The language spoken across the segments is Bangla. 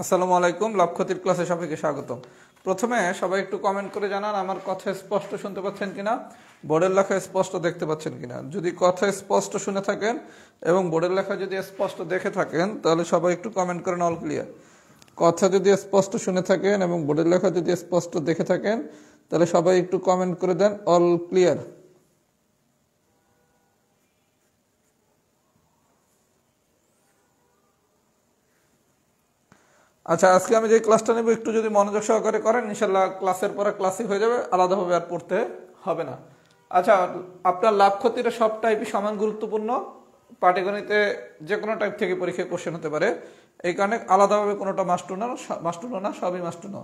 আসসালামু আলাইকুম, লাভ ক্ষতির ক্লাসে সবাইকে স্বাগতম। প্রথমে সবাই একটু কমেন্ট করে জানান আমার কথা স্পষ্ট শুনতে পাচ্ছেন কিনা, বোর্ডের লেখা স্পষ্ট দেখতে পাচ্ছেন কিনা। যদি কথা স্পষ্ট শুনে থাকেন এবং বোর্ডের লেখা যদি স্পষ্ট দেখে থাকেন তাহলে সবাই একটু কমেন্ট করেন অল ক্লিয়ার। কথা যদি স্পষ্ট শুনে থাকেন এবং বোর্ডের লেখা যদি স্পষ্ট দেখে থাকেন তাহলে সবাই একটু কমেন্ট করে দেন অল ক্লিয়ার। আচ্ছা, আজকে আমি যে ক্লাসটা নেব একটু যদি মনোযোগ সহকারে করেন ইনশাল্লাহ ক্লাসের পরে ক্লাসই হয়ে যাবে, আলাদাভাবে আর পড়তে হবে না। আচ্ছা, আপনার লাভ ক্ষতিটা সব টাইপই সমান গুরুত্বপূর্ণ। পাটিগণিতে যে কোনো টাইপ থেকে পরীক্ষায় কোশ্চেন হতে পারে, এই কারণে আলাদাভাবে কোনোটা মাস্টু না, সবই মাস্টু না।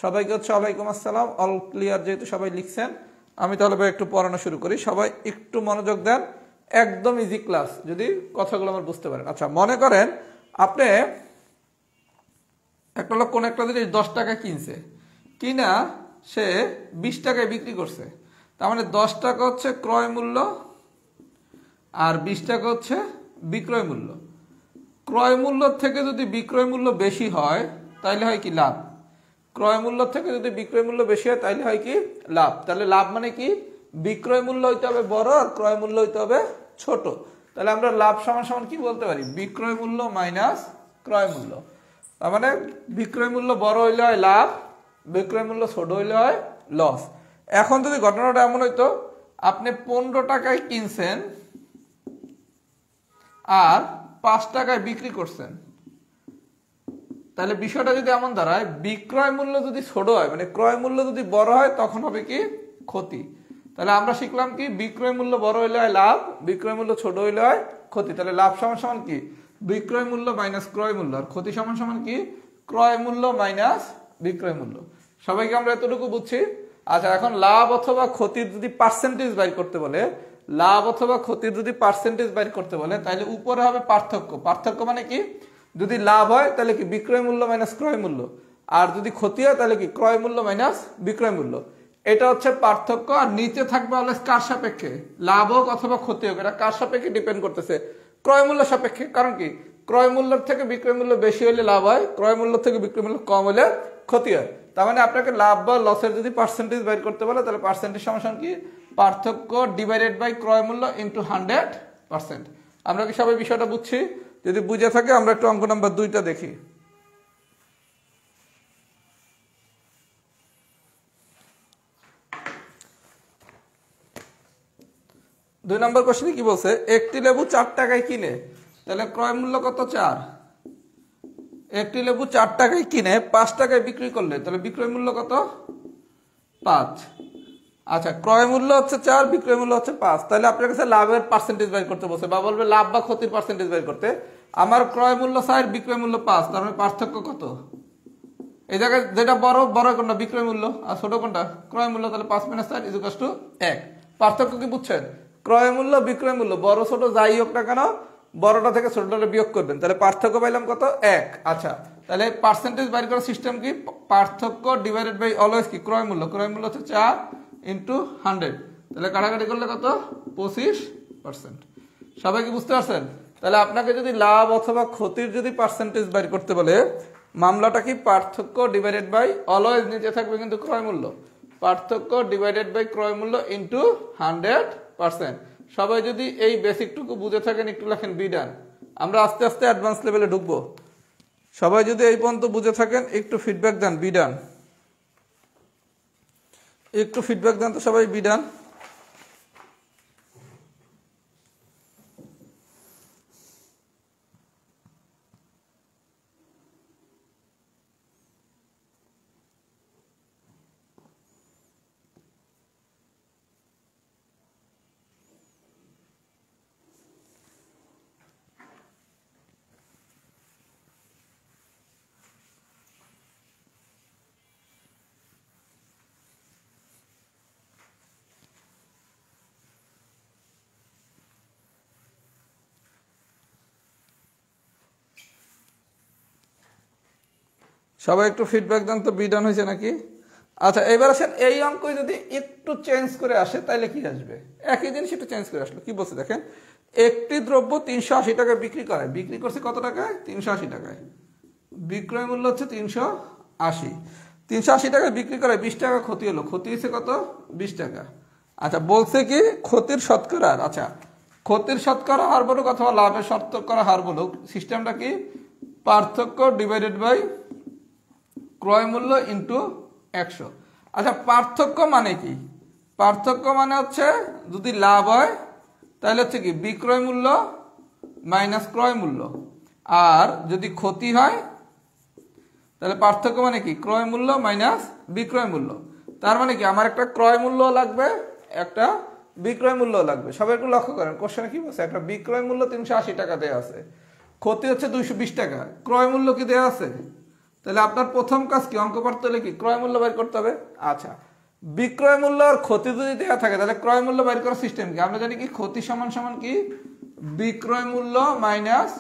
সবাইকে হচ্ছে ওয়ালাইকুম আসসালাম, অল ক্লিয়ার যেহেতু সবাই লিখছেন, আমি তাহলে একটু পড়ানো শুরু করি। সবাই একটু মনোযোগ দেন, একদম ইজি ক্লাস, যদি কথাগুলো আমার বুঝতে পারেন। আচ্ছা, মনে করেন আপনি একটা লোক কোন একটা জিনিস 10 টাকা কিনছে, কিনা সে 20 টাকায় বিক্রি করছে। তার মানে 10 টাকা হচ্ছে ক্রয় মূল্য আর 20 টাকা হচ্ছে বিক্রয় মূল্য। ক্রয় মূল্য থেকে যদি বিক্রয় মূল্য বেশি হয় তাহলে হয় কি লাভ। ক্রয় মূল্য থেকে যদি বিক্রয় মূল্য বেশি হয় তাহলে হয় কি লাভ। তাহলে লাভ মানে কি, বিক্রয় মূল্য হইতে হবে বড় আর ক্রয় মূল্য হইতে হবে ছোট। তাহলে আমরা লাভ সমান সমান কি বলতে পারি, বিক্রয় মূল্য মাইনাস ক্রয় মূল্য। তার মানে বিক্রয় মূল্য বড় হইলে হয় লাভ, বিক্রয় মূল্য ছোট হইলে হয় লস। এখন যদি ঘটনাটা এমন হইতো আপনি 15 টাকায় কিনছেন আর 5 টাকায় বিক্রি করছেন, তাহলে বিষয়টা যদি এমন দাঁড়ায় বিক্রয় মূল্য যদি ছোট হয় মানে ক্রয় মূল্য যদি বড় হয় তখন হবে কি ক্ষতি। তাহলে আমরা শিখলাম কি, বিক্রয় মূল্য বড় হইলে হয় লাভ, বিক্রয় মূল্য ছোট হইলে হয় ক্ষতি। তাহলে লাভ সমান সমান কি, বিক্রয় মূল্য মাইনাস ক্রয় মূল্য, আর ক্ষতি সমান সমান কি, ক্রয় মূল্য মাইনাস বিক্রয় মূল্য। সবাইকে আমরা এতটুকু বুঝছি। আচ্ছা, এখন লাভ অথবা ক্ষতির যদি পার্সেন্টেজ বাইর করতে বলে, লাভ অথবা ক্ষতির যদি পার্সেন্টেজ বাইর করতে বলে তাহলে উপরে হবে পার্থক্য। পার্থক্য মানে কি, যদি লাভ হয় তাহলে কি বিক্রয় মূল্য মাইনাস ক্রয় মূল্য, আর যদি ক্ষতি হয় তাহলে কি ক্রয় মূল্য মাইনাস বিক্রয় মূল্য। এটা হচ্ছে পার্থক্য। আর নিচে থাকবে অলওয়েজ কার সাপেক্ষে, লাভ হোক অথবা ক্ষতি হোক, এটা কার সাপেক্ষে ডিপেন্ড করতেছে, ক্রয় মূল্য সাপেক্ষে। কারণ কি, ক্রয় মূল্যের থেকে বিক্রয় মূল্য বেশি হলে লাভ হয়, ক্রয় মূল্য থেকে বিক্রয় মূল্য কম হলে ক্ষতি হয়। তার মানে আপনাকে লাভ বা লসের যদি পার্সেন্টেজ বের করতে বলে তাহলে পার্সেন্টেজ সমান কি, পার্থক্য ডিভাইডেড বাই ক্রয় মূল্য ইন্টু 100%। আমরা কি সবাই বিষয়টা বুঝছি? যদি বুঝে থাকে আমরা একটু অঙ্ক নাম্বার 2টা দেখি। 2 নম্বর কোশ্চেনে কি বলছে, একটি লেবু 4 টাকায় কিনে, তাহলে ক্রয় মূল্য কত 4। একটি লেবু 4 টাকায় কিনে 5 টাকায় বিক্রি করলে তাহলে বিক্রয় মূল্য কত 5। আচ্ছা, ক্রয় মূল্য হচ্ছে 4, বিক্রয় মূল্য হচ্ছে 5। তাহলে আপনার কাছে লাভের পার্সেন্টেজ বের করতে বলছে, বা বলবে লাভ বা ক্ষতির পার্সেন্টেজ বের করতে। আমার ক্রয় মূল্য 4, বিক্রয় মূল্য 5, তার মানে পার্থক্য কত। এই জায়গায় যেটা বড় কোনটা, বিক্রয় মূল্য, আর ছোট কোনটা, ক্রয় মূল্য। তাহলে 5 - 4 = 1। পার্থক্য কি বুঝছেন, ক্রয় মূল্য বিক্রয় মূল্য বড় ছোট যাই হোক না কেন, বড়টা থেকে ছোটটা বিয়োগ করবেন, তাহলে পার্থক্য পাইলাম কত 1। আচ্ছা, তাহলে পার্সেন্টেজ বাইর করার সিস্টেম কি, পার্থক্য ডিভাইডেড বাই অলওয়েজ কি ক্রয় মূল্য। ক্রয় মূল্য হচ্ছে 4 × 100, তাহলে কাটাকাটি করলে কত 25%। সবাই কি বুঝতে পারছেন? তাহলে আপনাকে যদি লাভ অথবা ক্ষতির যদি পার্সেন্টেজ বাইর করতে বলে, মামলাটা কি, পার্থক্য ডিভাইডেড বাই অলওয়েজ নিচে থাকবে কিন্তু ক্রয় মূল্য, পার্থক্য ডিভাইডেড বাই ক্রয় মূল্য ইন্টু 100%। সবাই যদি এই বেসিকটুকু বুঝে থাকেন একটু লেখেন বি ডান। আমরা আস্তে আস্তে অ্যাডভান্স লেভেলে ঢুকবো। সবাই যদি এই পর্যন্ত বুঝে থাকেন একটু ফিডব্যাক দেন বি ডান, একটু ফিডব্যাক দেন তো সবাই বি ডান। সবাই একটু ফিডব্যাক দেন তো বি ডান হয়েছে নাকি। আচ্ছা, এবার আসেন এই অঙ্ক যদি একটু চেঞ্জ করে আসে তাহলে কি আসবে, একই জিনিস একটু চেঞ্জ করে আসলো। কি বলছে দেখেন, একটি দ্রব্য 380 টাকায় বিক্রি করছে কত টাকায়, 380 টাকায়। বিক্রয় মূল্য হচ্ছে 380। 380 টাকায় বিক্রি করে 20 টাকা ক্ষতি হলো, ক্ষতি হয়েছে কত? 20 টাকা। আচ্ছা বলছে কি ক্ষতির শতকরা, আচ্ছা ক্ষতির শতকরা হার বলুক অথবা লাভের শতকরা হার বলুক, সিস্টেমটা কি? পার্থক্য ডিভাইডেড বাই ক্রয় মূল্য ইন্টু 100। আচ্ছা পার্থক্য মানে কি? পার্থক্য মানে হচ্ছে যদি লাভ হয় তাহলে হচ্ছে কি বিক্রয় মূল্য মাইনাস ক্রয় মূল্য, আর যদি ক্ষতি হয় তাহলে পার্থক্য মানে কি ক্রয় মূল্য মাইনাস বিক্রয় মূল্য। তার মানে কি আমার একটা ক্রয় মূল্য লাগবে, একটা বিক্রয় মূল্য লাগবে। সবাই একটু লক্ষ্য করেন কোশ্চেনে কি বলছে, একটা বিক্রয় মূল্য 380 টাকা দেওয়া আছে, ক্ষতি হচ্ছে 220 টাকা, ক্রয় মূল্য কি দেওয়া আছে? তাহলে আপনার প্রথম কাজ কি অঙ্ক করতে হলে কি ক্রয় মূল্য বের করতে হবে। আচ্ছা বিক্রয় মূল্য আর ক্ষতি যদি দেওয়া থাকে তাহলে ক্রয় মূল্য বের করার সিস্টেম কি? আমরা জানি কি ক্ষতি সমান সমান কি বিক্রয় মূল্য মাইনাস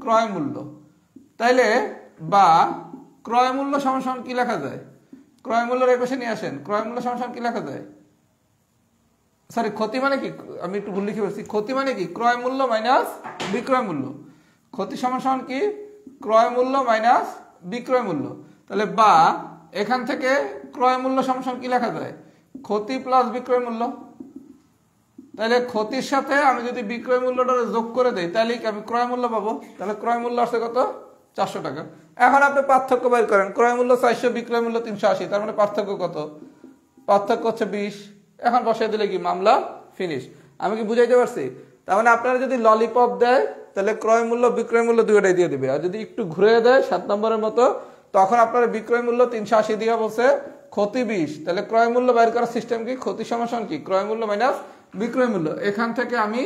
ক্রয় মূল্য। তাইলে বা ক্রয় মূল্য সমান সমান কি লেখা যায়? ক্রয় মূল্যের এই পাশে নিয়ে আসেন, ক্রয় মূল্য সমান সমান কি লেখা যায়? সরি ক্ষতি মানে কি, আমি একটু ভুল লিখে বলছি, ক্ষতি মানে কি ক্রয় মূল্য মাইনাস বিক্রয় মূল্য। ক্ষতি সমান সমান কি ক্রয় মূল্য মাইনাস বিক্রয় মূল্য। তাহলে বা এখান থেকে ক্রয় মূল্য সমান সমান কি লেখা যায়? ক্ষতি প্লাস বিক্রয় মূল্য। তাহলে ক্ষতির সাথে আমি যদি বিক্রয় মূল্যটা যোগ করে দেই তাহলে কি আমি ক্রয় মূল্য পাবো। তাহলে ক্রয় মূল্য আসছে কত? 400 টাকা। এখন আপনি পার্থক্য বের করেন, ক্রয় মূল্য 400, বিক্রয় মূল্য 380, তার মানে পার্থক্য কত? পার্থক্য হচ্ছে 20। এখন বসাই দিলে কি মামলা ফিনিশ। আমি কি বুঝাইতে পারছি? তার মানে আপনারা যদি ললিপপ দেয় তাহলে ক্রয় মূল্য বিক্রয় মূল্য দুটোই দিয়ে দিবে, আর যদি একটু ঘুরে দেয় 7 নম্বরের মতো তখন আপনার বিক্রয় মূল্য 380 দিয়ে বলছে ক্ষতি 20। তাহলে ক্রয় মূল্য বের করার সিস্টেম কি? ক্ষতি সমান কি ক্রয় মূল্য মাইনাস বিক্রয় মূল্য। এখান থেকে আমি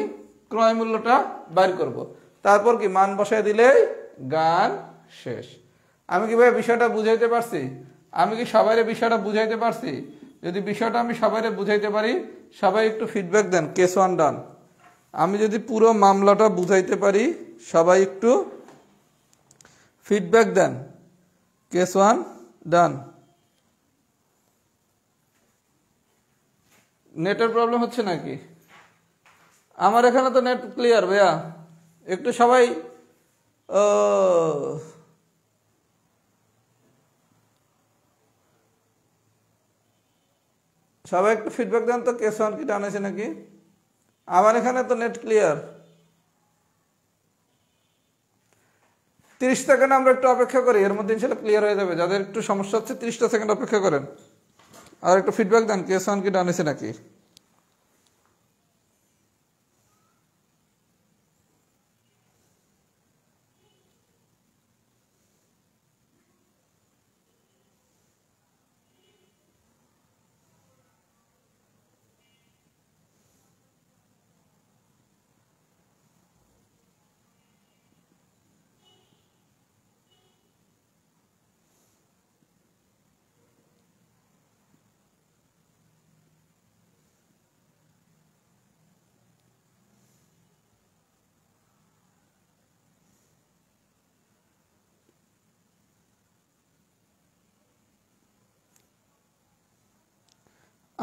ক্রয় মূল্যটা বের করব, তারপর কি মান বসাই দিলেই গান শেষ। আমি কি ভাই বিষয়টা বুঝাইতে পারছি? আমি কি সবাইরে বিষয়টা বুঝাইতে পারছি? যদি বিষয়টা আমি সবাইরে বুঝাইতে পারি সবাই একটু ফিডব্যাক দেন। কেস 1 ডান। আমি যদি পুরো মামলাটা বুঝাইতে পারি সবাই একটু ফিডব্যাক দেন। কেস 1 ডান। নেটের প্রবলেম হচ্ছে নাকি? আমার এখানে তো নেট ক্লিয়ার ভাইয়া, একটু সবাই সবাই একটু ফিডব্যাক দেন তো কেস 1 কি ডান আছে নাকি? আমার এখানে তো নেট ক্লিয়ার। 30 সেকেন্ড আমরা একটু অপেক্ষা করি, এর মধ্যে ইনশাল্লাহ ক্লিয়ার হয়ে যাবে। যাদের একটু সমস্যা হচ্ছে 30টা সেকেন্ড অপেক্ষা করেন, আর একটু ফিডব্যাক দেন কেস 1 কি ডান আছে নাকি।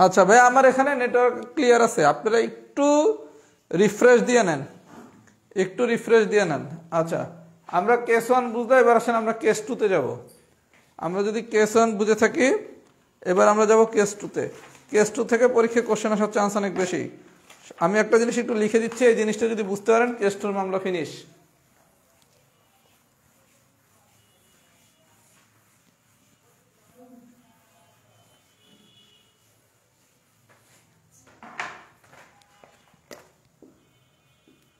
আচ্ছা ভাই আমার এখানে নেটওয়ার্ক ক্লিয়ার আছে, আপনারা একটু রিফ্রেশ দিয়ে নেন, একটু রিফ্রেশ দিয়ে নেন। আচ্ছা আমরা কেস 1 বুঝতে, এবার আসেন আমরা কেস 2 তে যাব। আমরা যদি কেস 1 বুঝে থাকি এবার আমরা যাব কেস 2 তে। কেস 2 থেকে পরীক্ষায় কোশ্চেন আসার চান্স অনেক বেশি। আমি একটা জিনিস একটু লিখে দিচ্ছি, এই জিনিসটা যদি বুঝতে পারেন কেস 2 মামলা ফিনিশ।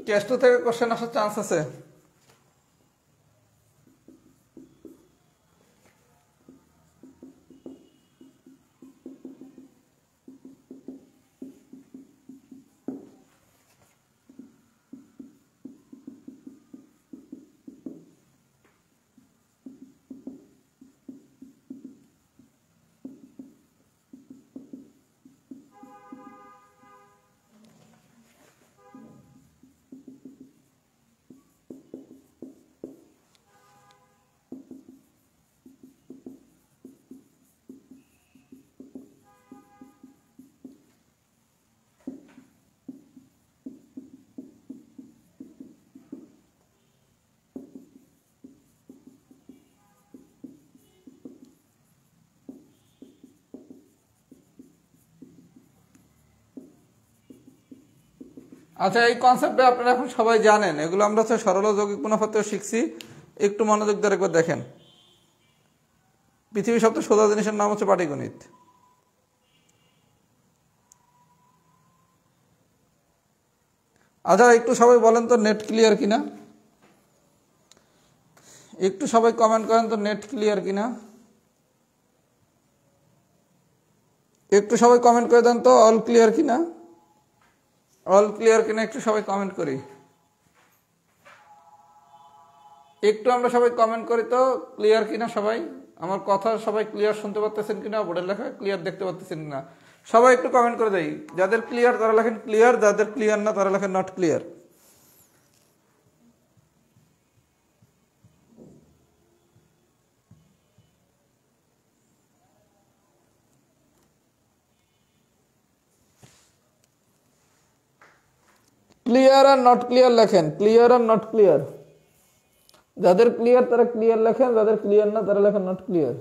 কেস 2 থেকে কোশ্চেন আসার চান্স আছে। আচ্ছা, এই কনসেপ্টে আপনারা এখন সবাই জানেন, এগুলো আমরা হচ্ছে সরল ও যৌগিক মুনাফাতেও শিখছি। একটু মনোযোগ দিয়ে একবার দেখেন। পৃথিবীর সবচেয়ে সোজা জিনিসের নাম হচ্ছে পাটিগণিত। আচ্ছা, একটু সবাই বলেন তো নেট ক্লিয়ার কিনা, একটু সবাই কমেন্ট করেন তো নেট ক্লিয়ার কিনা, একটু সবাই কমেন্ট করে দেন তো অল ক্লিয়ার কিনা, অল ক্লিয়ার কিনা একটু সবাই কমেন্ট করি, একটু আমরা সবাই কমেন্ট করি তো ক্লিয়ার কিনা সবাই, আমার কথা সবাই ক্লিয়ার শুনতে পারতেছেন কিনা, বোর্ডের লেখা ক্লিয়ার দেখতে পারতেছেন কিনা, সবাই একটু কমেন্ট করে দেই। যাদের ক্লিয়ার তারা লেখেন ক্লিয়ার, যাদের ক্লিয়ার না তারা লেখেন not clear. Clear are not clear লেখেন, ক্লিয়ার আর নট ক্লিয়ার। যাদের ক্লিয়ার তারা ক্লিয়ার লেখেন, যাদের ক্লিয়ার না তারা লেখেন নট ক্লিয়ার।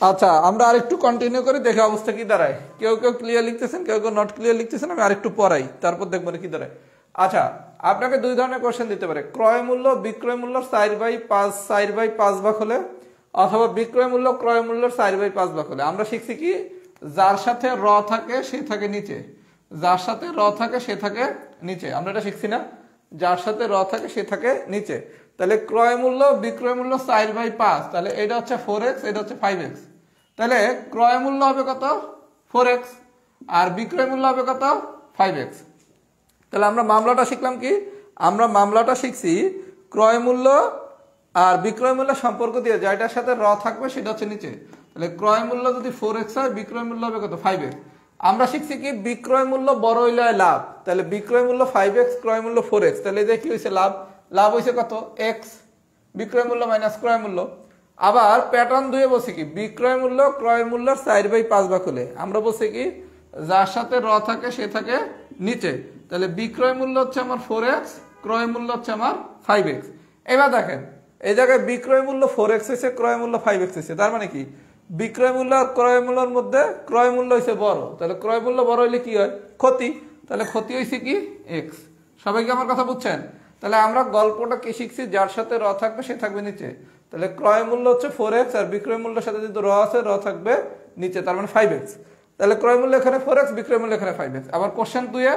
আচ্ছা, আমরা আরেকটু কন্টিনিউ করি, দেখে অবস্থা কি দাঁড়ায়। কেউ কেউ ক্লিয়ার লিখতেছেন, কেউ কেউ নট ক্লিয়ার লিখতেছেন, আমি আরেকটু পড়াই, তারপর দেখবো কি দাঁড়ায়। আচ্ছা, আপনাকে দুই ধরনের কোশ্চেন দিতে পারে, ক্রয় মূল্য বিক্রয় মূল্য 4/5 ভাগ হলে, অথবা বিক্রয় মূল্য ক্রয় মূল্যের 4/5 ভাগ হলে। আমরা শিখছি কি, যার সাথে র থাকে সে থাকে নিচে, যার সাথে র থাকে সে থাকে নিচে, আমরা এটা শিখছি না, যার সাথে র থাকে সে থাকে নিচে। তাহলে ক্রয় মূল্য বিক্রয় মূল্য 4/5, তাহলে এটা হচ্ছে 4x, এটা হচ্ছে 5x। তাহলে ক্রয় মূল্য হবে কত 4x, আর বিক্রয় মূল্য হবে কত 5x। তাহলে আমরা মামলাটা শিখলাম কি, আমরা মামলাটা শিখছি ক্রয় মূল্য আর বিক্রয় মূল্য সম্পর্ক দিয়ে, যেটার সাথে র থাকবে সেটা হচ্ছে নিচে। তাহলে ক্রয় মূল্য যদি 4x হয়, বিক্রয় মূল্য হবে কত 5x। আমরা শিখছি কি, বিক্রয় মূল্য বড় হইলে লাভ, তাহলে বিক্রয় মূল্য 5x, ক্রয় মূল্য 4x, তাহলে এই যে কি হয়েছে লাভ, লাভ হয়েছে কত x, বিক্রয় মূল্য মাইনাস ক্রয় মূল্য। আবার প্যাটার্ন 2 বলছি কি, বিক্রয় মূল্য ক্রয় মূল্যের 4/5 ভাগ হলে, আমরা বলছি কি যার সাথে র থাকে সে থাকে নিচে, তাহলে বিক্রয় মূল্য হচ্ছে আমার 4x, ক্রয় মূল্য হচ্ছে আমার 5x। এবার দেখেন এই জায়গায় বিক্রয় মূল্য 4x হয়েছে, ক্রয় মূল্য 5x হয়েছে, তার মানে কি বিক্রয় মূল্য আর ক্রয় মূল্যের মধ্যে ক্রয় মূল্য হয়েছে বড়, তাহলে ক্রয় মূল্য বড় হইলে কি হয় ক্ষতি, তাহলে ক্ষতি হয়েছে কি x। সবাই কি আমার কথা বুঝছেন? তাহলে আমরা গল্পটা কি শিখছি, যার সাথে র থাকবে সে থাকবে নিচে, তাহলে ক্রয় মূল্য হচ্ছে 4x, আর বিক্রয় মূল্যের সাথে যদি র আছে র থাকবে নিচে, তার মানে 5x। তাহলে ক্রয় মূল্য এখানে 4x, বিক্রয় মূল্য এখানে 5x। আবার কোশ্চেন 2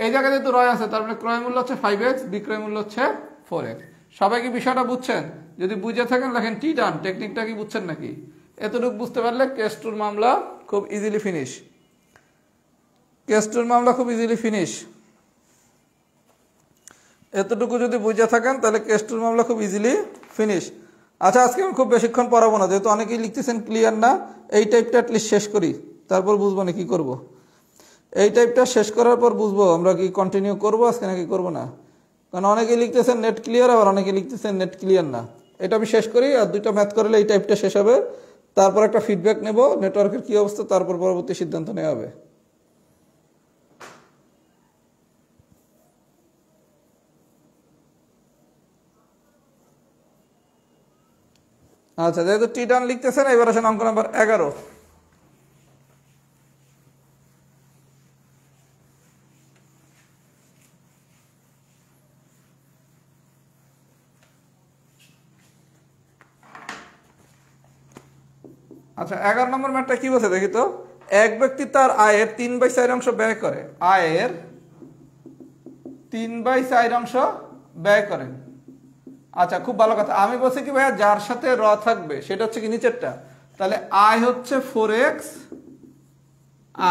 এই জায়গায় যেহেতু র আছে, তার মানে ক্রয় মূল্য হচ্ছে 5x, বিক্রয় মূল্য হচ্ছে 4x। সবাই কি বিষয়টা বুঝছেন? যদি বুঝে থাকেন লেখেন টি ডান, টেকনিকটা কি বুঝছেন নাকি? এতটুকু বুঝতে পারলে কেস টুর মামলা খুব ইজিলি ফিনিশ, কেস টুর মামলা খুব ইজিলি ফিনিশ। এতটুকু যদি বুঝে থাকেন তাহলে কেস টুর মামলা খুব ইজিলি ফিনিশ। আচ্ছা, আজকে আমি খুব বেশিক্ষণ পড়াবো না, যেহেতু অনেকেই লিখতেছেন ক্লিয়ার না, এই টাইপটা অ্যাটলিস্ট শেষ করি, তারপর বুঝবো না কি করব। এই টাইপটা শেষ করার পর বুঝবো আমরা কি কন্টিনিউ করবো আজকে নাকি করবো না, কারণ অনেকেই লিখতেছেন নেট ক্লিয়ার, আবার অনেকে লিখতেছেন নেট ক্লিয়ার না। এটা আমি শেষ করি, আর 2টা ম্যাথ করলে এই টাইপটা শেষ হবে, তারপর একটা ফিডব্যাক নেব নেটওয়ার্কের কি অবস্থা, তারপর পরবর্তী সিদ্ধান্ত নেওয়া হবে। আচ্ছা, যেহেতু টি ডান লিখতেছেন, এবার আসেন অঙ্ক নাম্বার 11। আচ্ছা, 11 নম্বর ম্যাথটা কি বলছে দেখি তো। এক ব্যক্তি তার আয়ের 3/4 অংশ ব্যয় করে, আয়ের 3/4 অংশ ব্যয় করেন। আচ্ছা, খুব ভালো কথা। আমি বলছি কি ভাইয়া, যার সাথে র থাকবে সেটা হচ্ছে কি নিচেরটা, তাহলে আয় হচ্ছে 4x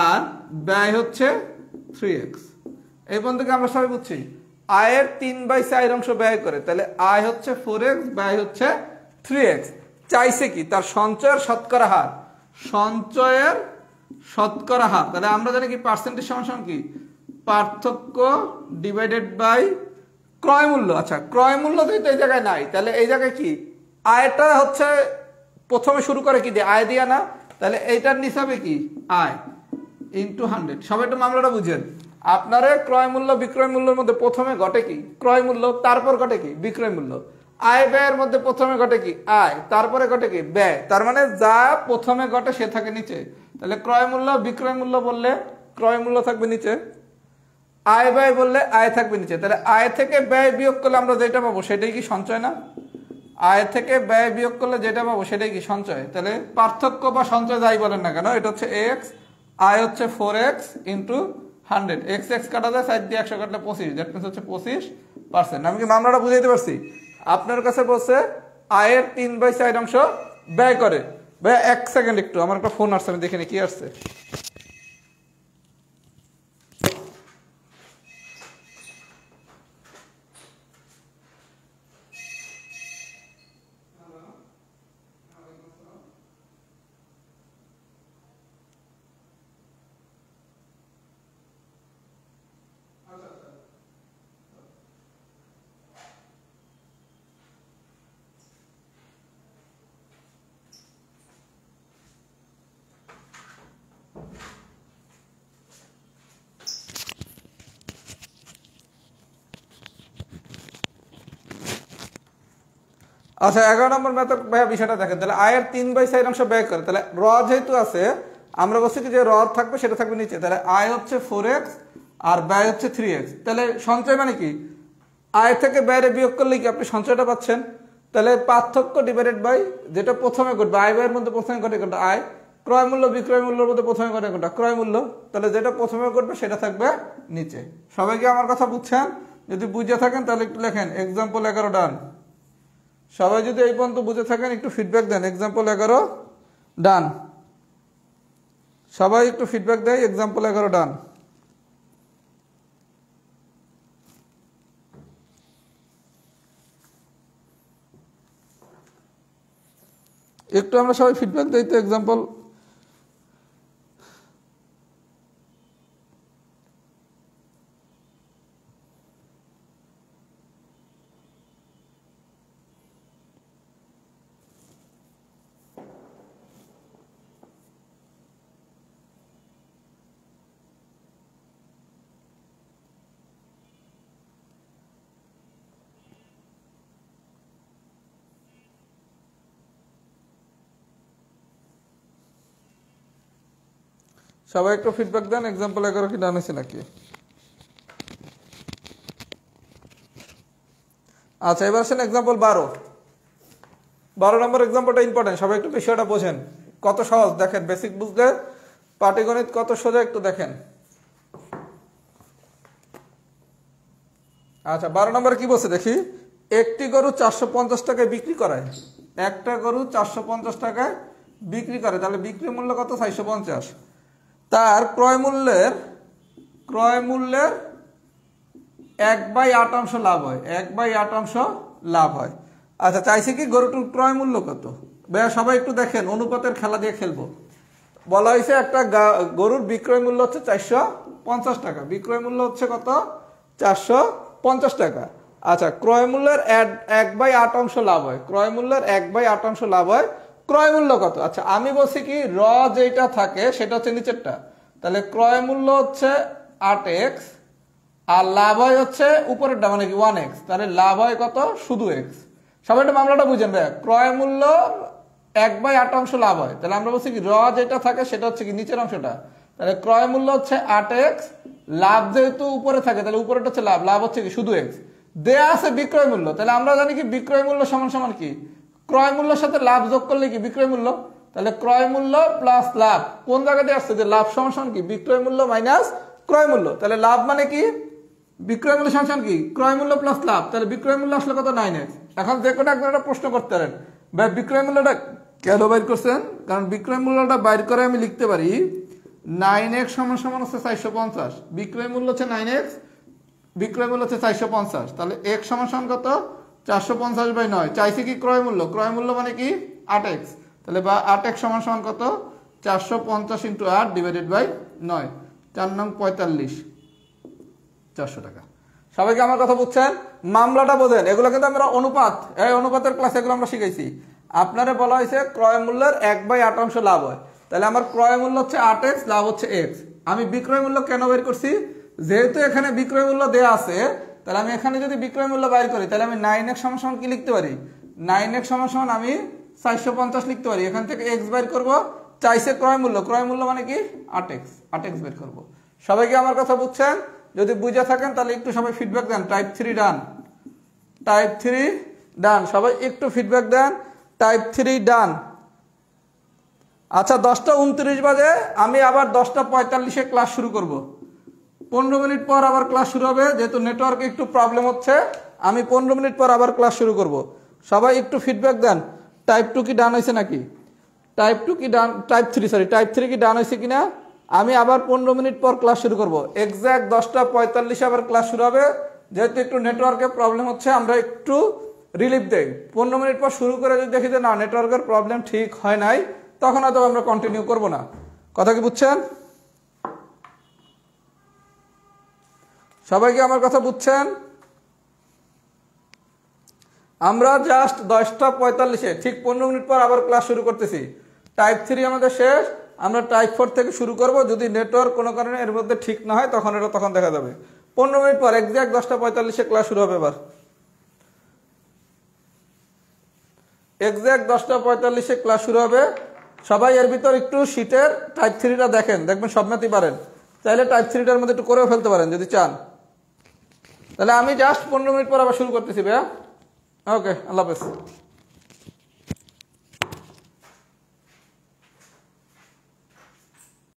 আর ব্যয় হচ্ছে 3x। এই পর্যন্ত কি আমরা সবাই বুঝছি? আয়ের 3/4 অংশ ব্যয় করে, তাহলে আয় হচ্ছে 4x, ব্যয় হচ্ছে 3x। চাইছে কি তার সঞ্চয়ের শতকরা হার, সঞ্চয়ের শতকরা হার, তাহলে আমরা জানি কি পার্সেন্টেজ সমান সমান কি পার্থক্য ডিভাইডেড বাই ক্রয় মূল্য। আচ্ছা ক্রয় মূল্য যেহেতু এই জায়গায় নাই, তাহলে এই জায়গায় কি আয়টা হচ্ছে প্রথমে শুরু করে কি দিয়ে আয় দিয়া না, তাহলে এইটার নিসাবে কি আয় ইন্টু 100। সবাই একটু মামলাটা বুঝেন, আপনারে ক্রয় মূল্য বিক্রয় মূল্যের মধ্যে প্রথমে ঘটে কি ক্রয় মূল্য, তারপর ঘটে কি বিক্রয় মূল্য। আয় ব্যয়ের মধ্যে প্রথমে ঘটে কি আয়, তারপরে ঘটে কি ব্যয়, তার মানে যা প্রথমে ঘটে সে থাকে নিচে। তাহলে ক্রয় মূল্য বিক্রয় মূল্য বললে ক্রয় মূল্য থাকবে নিচে, আয় ব্যয় বললে আয় থাকবে নিচে। তাহলে আয় থেকে ব্যয় বিয়োগ করলে আমরা যেটা পাবো সেটাই কি সঞ্চয় না? আয় থেকে ব্যয় বিয়োগ করলে যেটা পাবো সেটাই কি সঞ্চয়। তাহলে পার্থক্য বা সঞ্চয় যাই বলেন না কেন, এটা হচ্ছে এক্স, আয় হচ্ছে 4x ইন্টু 100। এক্স এক্স কাটা যায়, সাইড দিয়ে 100 কাটলে 25, দ্যাট মিনস হচ্ছে 25%। আমি কি মামলাটা বুঝাইতে পারছি? আপনার কাছে বলছে আয়ের 3/4 অংশ ব্যয় করে। ভাই 1 সেকেন্ড একটু, আমার একটা ফোন আসছে, আমি দেখে নি কি আসছে। আচ্ছা 11 নম্বর মেথড ভাইয়া বিষয়টা দেখেন, তাহলে আয়ের 3/4 অংশ ব্যয় করে। তাহলে র যেহেতু আছে আমরা বলছি কি যে র থাকবে সেটা থাকবে নিচে। তাহলে আয় হচ্ছে 4x আর ব্যয় হচ্ছে 3x। তাহলে সঞ্চয় মানে কি আয় থেকে ব্যয়ের বিয়োগ করলে কি আপনি সঞ্চয়টা পাচ্ছেন। তাহলে পার্থক্য ডিভাইডেড বাই যেটা প্রথমে ঘটবে, আয় ব্যয়ের মধ্যে প্রথমে ঘটে কোনটা আয়, ক্রয় মূল্য বিক্রয় মূল্যের মধ্যে প্রথমে ঘটে কোনটা ক্রয় মূল্য। তাহলে যেটা প্রথমে ঘটবে সেটা থাকবে নিচে। সবাই কি আমার কথা বুঝছেন? যদি বুঝে থাকেন তাহলে একটু লেখেন এক্সাম্পল 11 ডান। সবাই যদি এই পর্যন্ত বুঝে থাকেন একটু ফিডব্যাক দেন, এক্সাম্পল 11 ডান। সবাই একটু ফিডব্যাক দেয়, এক্সাম্পল 11 ডান। একটু আমরা সবাই ফিডব্যাক দেই তো এক্সাম্পল। সবাই একটু ফিডব্যাক দেন, এক্সাম্পল 11 কি ডান হয়েছে নাকি। আচ্ছা এবার আসেন এক্সাম্পল 12 নম্বর এক্সাম্পলটা ইম্পর্টেন্ট, সবাই একটু বিষয়টা বোঝেন। কত সহজ দেখেন, বেসিক বুঝলে পাটিগণিত কত সোজা একটু দেখেন। আচ্ছা 12 নম্বরে কি বলছে দেখি, একটি গরু 450 টাকায় বিক্রি করায়, একটা গরু 450 টাকায় বিক্রি করে, তাহলে বিক্রি মূল্য কত 450। তার ক্রয় মূল্যের 1/8 অংশ লাভ হয়, 1/8 অংশ লাভ হয়। আচ্ছা চাইছে কি গরুটির ক্রয় মূল্য কত। ভাইয়া সবাই একটু দেখেন, অনুপাতের খেলা দিয়ে খেলবো। বলা হয়েছে একটা গরুর বিক্রয় মূল্য হচ্ছে 450 টাকা, বিক্রয় মূল্য হচ্ছে কত 450 টাকা। আচ্ছা ক্রয় মূল্যের 1/8 অংশ লাভ হয়, ক্রয় মূল্যের 1/8 অংশ লাভ হয়, ক্রয় মূল্য কত। আচ্ছা আমি বলছি কি র যেটা থাকে সেটা হচ্ছে নিচেরটা, তাহলে ক্রয় মূল্য হচ্ছে 8x আর লাভ হয় হচ্ছে উপরেরটা মানে কি 1x, তাহলে লাভ হয় কত শুধু x। সবাই একটা মামলাটা বুঝেন ভাইয়া, ক্রয় মূল্য 1/8 অংশ লাভ হয়, তাহলে আমরা বলছি কি র যেটা থাকে সেটা হচ্ছে কি নিচের অংশটা, তাহলে ক্রয় মূল্য হচ্ছে 8x, লাভ যেহেতু উপরে থাকে তাহলে উপরেটা হচ্ছে লাভ, লাভ হচ্ছে কি শুধু x। দেয়া আছে বিক্রয় মূল্য, তাহলে আমরা জানি কি বিক্রয় মূল্য সমান সমান কি ক্রয় মূল্যের সাথে লাভ যোগ করলে কি বিক্রয় মূল্য। তাহলে ক্রয় মূল্য প্লাস লাভ কোন জায়গাতে আসছে যে লাভ সমান সমান কি বিক্রয় মূল্য মাইনাস ক্রয় মূল্য। তাহলে লাভ মানে কি বিক্রয় মূল্য সমান সমান কি ক্রয় মূল্য প্লাস লাভ, তাহলে বিক্রয় মূল্য আসলে কত 9x। এখন যে কোনো একটা প্রশ্ন করতে পারেন ভাই বিক্রয় মূল্যটা কেন বাইর করছেন, কারণ বিক্রয় মূল্যটা বাইর করে আমি লিখতে পারি 9x সমান সমান হচ্ছে 450, বিক্রয় মূল্য হচ্ছে 9x, বিক্রয় মূল্য হচ্ছে 450, তাহলে x সমান সমান কত 450/9। চাইছে কি ক্রয় মূল্য, ক্রয় মূল্য মানে কি 8x, তাহলে বা 8x সমান সমান কত 450 ইন্টু 8 ডিভাইডেড বাই 9, 4 নং 45, 400 টাকা। সবাইকে আমার কথা বুঝছেন? মামলাটা বোঝেন, এগুলো কিন্তু আমরা অনুপাত, এই অনুপাতের ক্লাস এগুলো আমরা শিখাইছি। আপনারে বলা হয়েছে ক্রয় মূল্যের 1/8 লাভ হয়, তাহলে আমার ক্রয় মূল্য হচ্ছে 8x, লাভ হচ্ছে x। আমি বিক্রয় মূল্য কেন বের করছি? যেহেতু এখানে বিক্রয় মূল্য দেয়া আছে, তাহলে আমি এখানে যদি বিক্রয় মূল্য বাইর করি, তাহলে আমি 9x সমান কি লিখতে পারি? 9x সমান আমি 450 লিখতে পারি। এখান থেকে x বাইর করব, চাইছে ক্রয় মূল্য, ক্রয় মূল্য মানে কি 8x, 8x বের করব। সবাইকে আমার কথা বুঝছেন? যদি বুঝে থাকেন তাহলে একটু সবাই ফিডব্যাক দেন। টাইপ 3 ডান, টাইপ 3 ডান, সবাই একটু ফিডব্যাক দেন। টাইপ 3 ডান। আচ্ছা, 10:29 বাজে, আমি আবার 10:45 ক্লাস শুরু করব। 15 মিনিট পর আবার ক্লাস শুরু হবে, যেহেতু নেটওয়ার্কে একটু প্রবলেম হচ্ছে। আমি 15 মিনিট পর আবার ক্লাস শুরু করব। সবাই একটু ফিডব্যাক দেন। টাইপ 2 কি ডান হয়েছে নাকি? টাইপ 2 কি ডান? টাইপ 3 কি ডান হয়েছে কিনা? আমি আবার 15 মিনিট পর ক্লাস শুরু করব। এক্সাক্ট 10:45 আবার ক্লাস শুরু হবে। যেহেতু একটু নেটওয়ার্কে প্রবলেম হচ্ছে, আমরা একটু রিলিফ দেই। 15 মিনিট পর শুরু করে যদি দেখি যে না, নেটওয়ার্কের প্রবলেম ঠিক হয় নাই, তখন হয়তো আমরা কন্টিনিউ করব না। কথা কি বুঝছেন? সবাইকে আমার কথা বুঝছেন? আমরা জাস্ট 10:45 ঠিক 15 মিনিট পর আবার ক্লাস শুরু করতেছি। টাইপ 3 আমাদের শেষ, আমরা টাইপ 4 থেকে শুরু করব। যদি নেটওয়ার্ক কোনো কারণে এর মধ্যে ঠিক না হয়, তখন এটা তখন দেখা যাবে। 15 মিনিট পর এক্সাক্ট 10:45 ক্লাস শুরু হবে। এবার এক্সাক্ট 10:45 ক্লাস শুরু হবে। সবাই এর ভিতর একটু শীটের টাইপ 3টা দেখেন, দেখবেন সব ম্যাথই পারেন। চাইলে টাইপ 3টার মধ্যে একটু করেও ফেলতে পারেন যদি চান। তাহলে আমি জাস্ট 15 মিনিট পর আবার শুরু করতেছি ভাইয়া। ওকে, আল্লাহ হাফেজ।